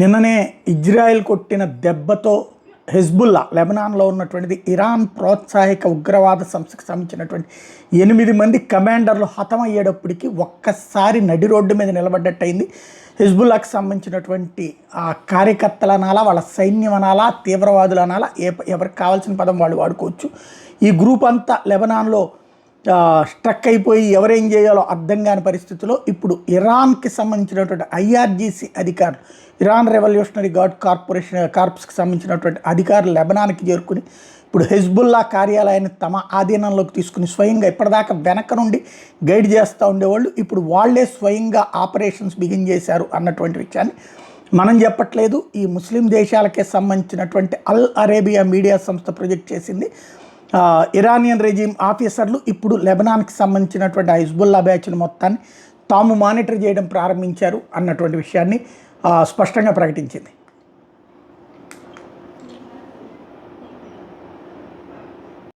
నిన్ననే ఇజ్రాయెల్ కొట్టిన దెబ్బతో హెజ్బుల్లా లెబనాన్లో ఉన్నటువంటిది ఇరాన్ ప్రోత్సాహిక ఉగ్రవాద సంస్థకు సంబంధించినటువంటి 8 మంది కమాండర్లు హతమయ్యేటప్పటికి ఒక్కసారి నడి రోడ్డు మీద నిలబడ్డట్టయింది. హెజ్బుల్లాకు సంబంధించినటువంటి ఆ కార్యకర్తలు అనాలా, వాళ్ళ సైన్యం అనాలా, తీవ్రవాదులు అనాలా, ఎవరికి కావాల్సిన పదం వాళ్ళు వాడుకోవచ్చు. ఈ గ్రూప్ అంతా లెబనాన్లో స్ట్రక్ అయిపోయి ఎవరేం చేయాలో అర్థం కాని పరిస్థితిలో ఇప్పుడు ఇరాన్కి సంబంధించినటువంటి ఐఆర్జీసీ అధికారులు, ఇరాన్ రెవల్యూషనరీ గార్డ్ కార్ప్స్కి సంబంధించినటువంటి అధికారులు లెబనాన్కి చేరుకుని ఇప్పుడు హెజ్బుల్లా కార్యాలయాన్ని తమ ఆధీనంలోకి తీసుకుని స్వయంగా ఇప్పటిదాకా వెనక నుండి గైడ్ చేస్తూ ఉండేవాళ్ళు ఇప్పుడు వాళ్లే స్వయంగా ఆపరేషన్స్ బిగిన్ చేశారు అన్నటువంటి విషయాన్ని మనం చెప్పట్లేదు. ఈ ముస్లిం దేశాలకే సంబంధించినటువంటి అల్ అరేబియా మీడియా సంస్థ ప్రొజెక్ట్ చేసింది. ఇరానియన్ రెజీమ్ ఆఫీసర్లు ఇప్పుడు లెబనాన్కి సంబంధించినటువంటి హెజ్బుల్లా బ్యాచ్ను మొత్తాన్ని తాము మానిటర్ చేయడం ప్రారంభించారు అన్నటువంటి విషయాన్ని స్పష్టంగా ప్రకటించింది.